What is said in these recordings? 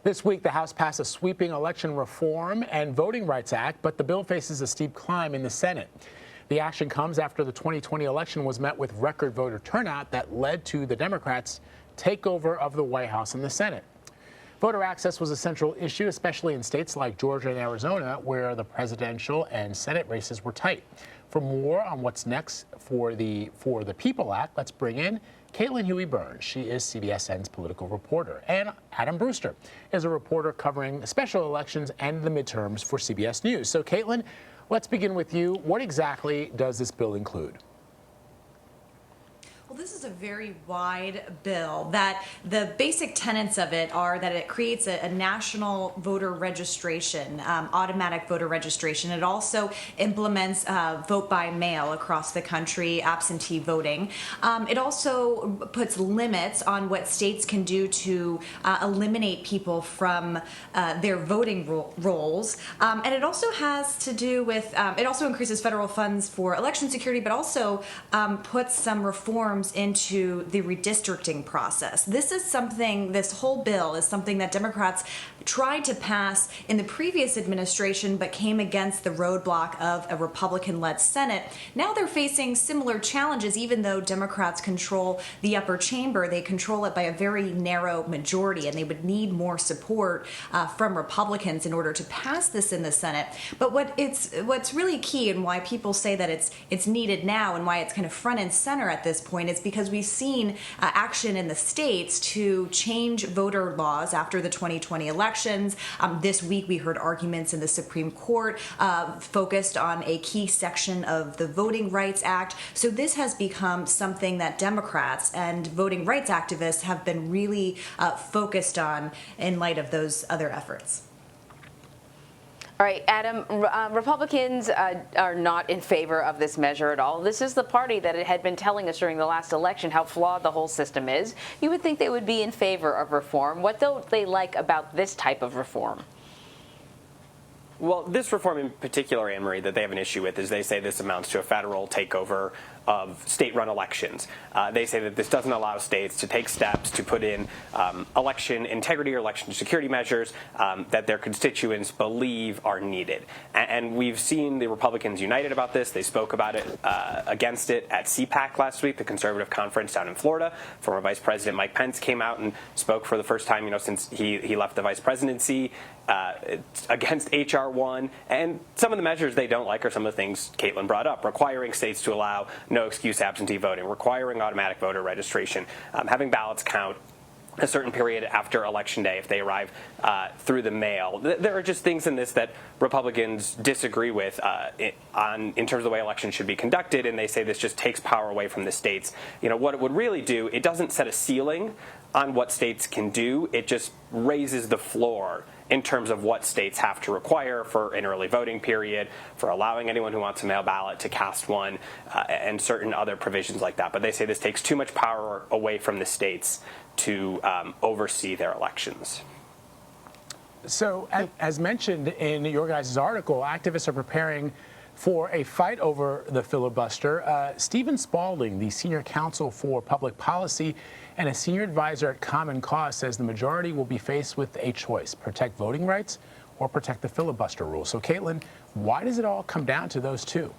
This week, the House passed a sweeping election reform and voting rights act, but the bill faces a steep climb in the Senate. The action comes after the 2020 election was met with record voter turnout that led to the Democrats' takeover of the White House and the Senate. Voter access was a central issue, especially in states like Georgia and Arizona, where the presidential and Senate races were tight. For more on what's next for the People Act, let's bring in Caitlin Huey-Burns. She is CBSN's political reporter. And Adam Brewster is a reporter covering special elections and the midterms for CBS News. So, Caitlin, let's begin with you. What exactly does this bill include? Well, this is a very wide bill that the basic tenets of it are that it creates a national voter registration, automatic voter registration. It also implements vote by mail across the country, absentee voting. It also puts limits on what states can do to eliminate people from their voting rolls. And it also has to do with, it also increases federal funds for election security, but also puts some reforms into the redistricting process. This whole bill is something that Democrats tried to pass in the previous administration, but came against the roadblock of a Republican-led Senate. Now they're facing similar challenges, even though Democrats control the upper chamber. They control it by a very narrow majority, and they would need more support from Republicans in order to pass this in the Senate. But what's really key, and why people say that it's needed now, and why it's kind of front and center at this point, is because we've seen action in the states to change voter laws after the 2020 elections. This week we heard arguments in the Supreme Court focused on a key section of the Voting Rights Act. So this has become something that Democrats and voting rights activists have been really focused on in light of those other efforts. All right, Adam, Republicans are not in favor of this measure at all. This is the party that had been telling us during the last election how flawed the whole system is. You would think they would be in favor of reform. What don't they like about this type of reform? Well, this reform in particular, Anne-Marie, that they have an issue with is they say this amounts to a federal takeover of state-run elections. They say that this doesn't allow states to take steps to put in election integrity or election security measures that their constituents believe are needed. And we've seen the Republicans united about this. They spoke about it against it at CPAC last week, the conservative conference down in Florida. Former Vice President Mike Pence came out and spoke for the first time, since he left the vice presidency, against H.R. 1. And some of the measures they don't like are some of the things Caitlin brought up, requiring states to allow no excuse absentee voting, requiring automatic voter registration, having ballots count a certain period after Election Day if they arrive through the mail. There are just things in this that Republicans disagree with in terms of the way elections should be conducted, and they say this just takes power away from the states. What it would really do, it doesn't set a ceiling on what states can do. It just raises the floor in terms of what states have to require for an early voting period, for allowing anyone who wants a mail ballot to cast one, and certain other provisions like that. But they say this takes too much power away from the states to oversee their elections. So, as mentioned in your guys' article, activists are preparing for a fight over the filibuster. Stephen Spalding, the senior counsel for public policy and a senior advisor at Common Cause, says the majority will be faced with a choice: protect voting rights or protect the filibuster rule. So, Caitlin, why does it all come down to those two?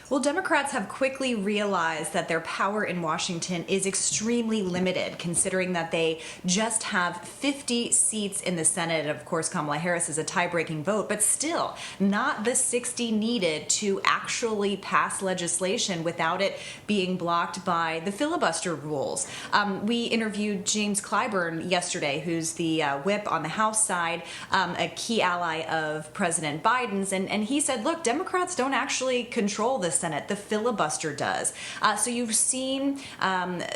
Well, Democrats have quickly realized that their power in Washington is extremely limited, considering that they just have 50 seats in the Senate. Of course, Kamala Harris is a tie-breaking vote, but still not the 60 needed to actually pass legislation without it being blocked by the filibuster rules. We interviewed James Clyburn yesterday, who's the whip on the House side, a key ally of President Biden's, and he said, look, Democrats don't actually control this Senate. The filibuster does. So you've seen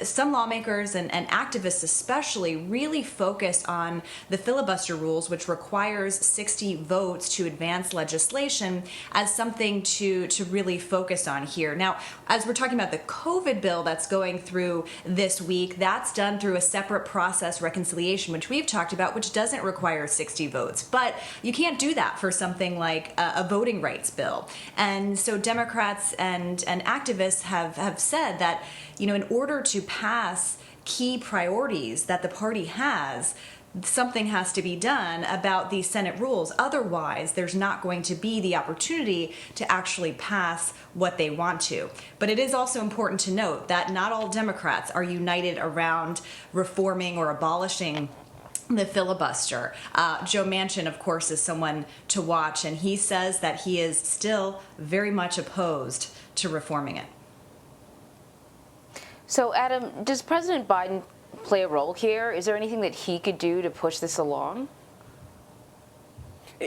some lawmakers and activists especially really focus on the filibuster rules, which requires 60 votes to advance legislation, as something to really focus on here. Now, as we're talking about the COVID bill that's going through this week, that's done through a separate process, reconciliation, which we've talked about, which doesn't require 60 votes. But you can't do that for something like a voting rights bill. And so Democrats and activists have said that, in order to pass key priorities that the party has, something has to be done about these Senate rules. Otherwise, there's not going to be the opportunity to actually pass what they want to. But it is also important to note that not all Democrats are united around reforming or abolishing the filibuster. Joe Manchin, of course, is someone to watch, and he says that he is still very much opposed to reforming it. So, Adam, does President Biden play a role here? Is there anything that he could do to push this along?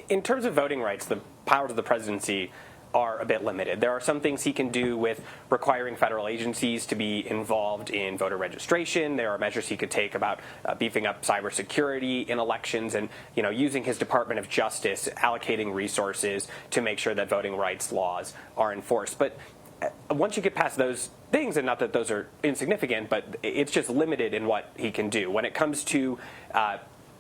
In terms of voting rights, the powers of the presidency are a bit limited. There are some things he can do with requiring federal agencies to be involved in voter registration. There are measures he could take about beefing up cybersecurity in elections and, using his Department of Justice, allocating resources to make sure that voting rights laws are enforced. But once you get past those things, and not that those are insignificant, but it's just limited in what he can do. When it comes to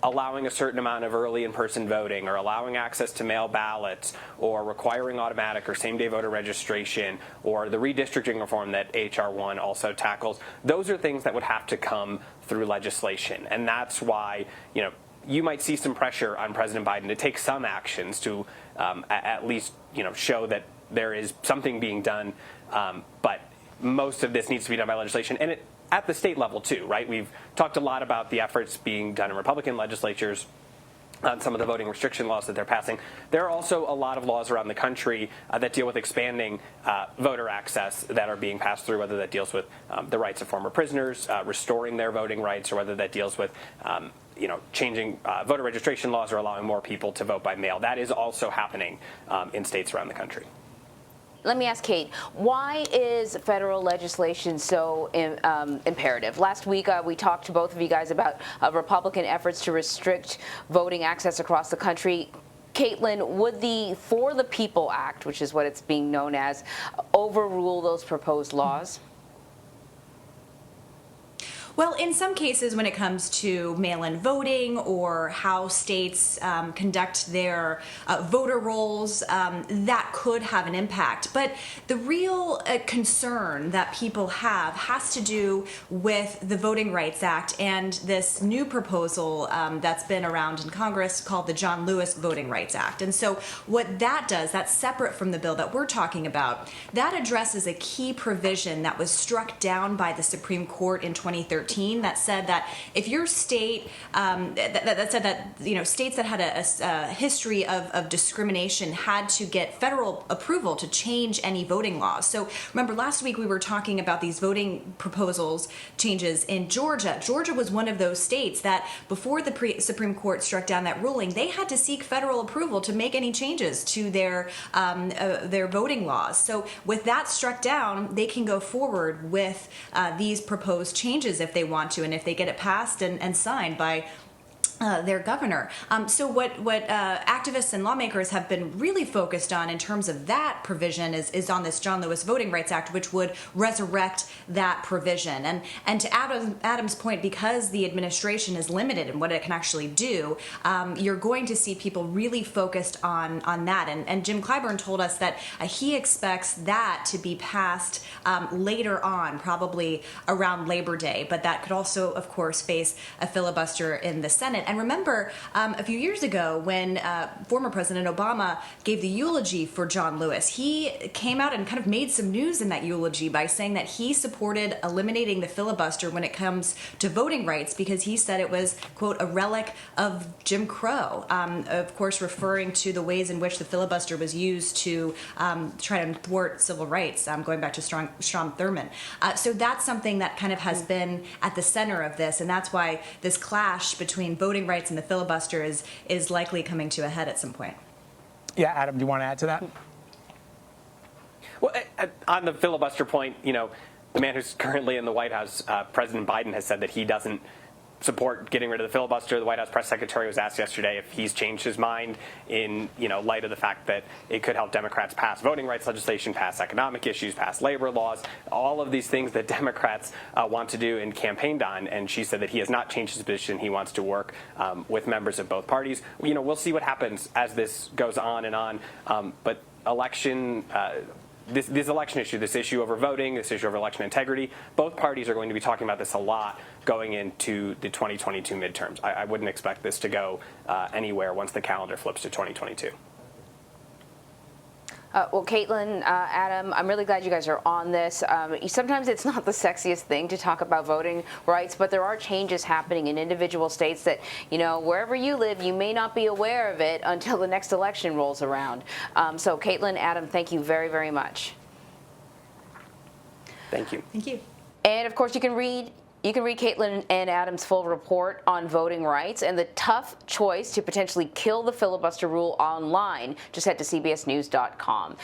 allowing a certain amount of early in-person voting, or allowing access to mail ballots, or requiring automatic or same-day voter registration, or the redistricting reform that H.R. 1 also tackles, those are things that would have to come through legislation. And that's why, you might see some pressure on President Biden to take some actions to at least, show that there is something being done. But most of this needs to be done by legislation. And at the state level, too, right? We've talked a lot about the efforts being done in Republican legislatures on some of the voting restriction laws that they're passing. There are also a lot of laws around the country that deal with expanding voter access that are being passed through, whether that deals with the rights of former prisoners, restoring their voting rights, or whether that deals with changing voter registration laws or allowing more people to vote by mail. That is also happening in states around the country. Let me ask Kate, why is federal legislation so imperative? Last week, we talked to both of you guys about Republican efforts to restrict voting access across the country. Caitlin, would the For the People Act, which is what it's being known as, overrule those proposed laws? Well, in some cases, when it comes to mail-in voting or how states conduct their voter rolls, that could have an impact. But the real concern that people have has to do with the Voting Rights Act and this new proposal that's been around in Congress called the John Lewis Voting Rights Act. And so what that does, that's separate from the bill that we're talking about, that addresses a key provision that was struck down by the Supreme Court in 2013. That said that if your state, that said that states that had a history of discrimination had to get federal approval to change any voting laws. So remember, last week we were talking about these voting proposals changes in Georgia. Georgia was one of those states that before the Supreme Court struck down that ruling, they had to seek federal approval to make any changes to their voting laws. So with that struck down, they can go forward with these proposed changes if they want to, and if they get it passed and signed by their governor. So what activists and lawmakers have been really focused on in terms of that provision is on this John Lewis Voting Rights Act, which would resurrect that provision. And to Adam's point, because the administration is limited in what it can actually do, you're going to see people really focused on that. And Jim Clyburn told us that he expects that to be passed later on, probably around Labor Day. But that could also, of course, face a filibuster in the Senate. And remember, a few years ago when former President Obama gave the eulogy for John Lewis, he came out and kind of made some news in that eulogy by saying that he supported eliminating the filibuster when it comes to voting rights because he said it was, quote, a relic of Jim Crow, of course referring to the ways in which the filibuster was used to try to thwart civil rights, going back to Strom Thurmond. So that's something that kind of has been at the center of this, and that's why this clash between voting rights and the filibuster is likely coming to a head at some point. Yeah, Adam, do you want to add to that? Well, on the filibuster point, the man who's currently in the White House, President Biden, has said that he doesn't support getting rid of the filibuster. The White House press secretary was asked yesterday if he's changed his mind in light of the fact that it could help Democrats pass voting rights legislation, pass economic issues, pass labor laws, all of these things that Democrats want to do and campaigned on. And she said that he has not changed his position. He wants to work with members of both parties. We'll see what happens as this goes on and on. But election this election issue, this issue over voting, this issue over election integrity, both parties are going to be talking about this a lot going into the 2022 midterms. I wouldn't expect this to go anywhere once the calendar flips to 2022. Well, Caitlin, Adam, I'm really glad you guys are on this. Sometimes it's not the sexiest thing to talk about voting rights, but there are changes happening in individual states that, you know, wherever you live, you may not be aware of it until the next election rolls around. So, Caitlin, Adam, thank you very, very much. Thank you. Thank you. And, of course, you can read Caitlin and Adam's full report on voting rights and the tough choice to potentially kill the filibuster rule online. Just head to cbsnews.com.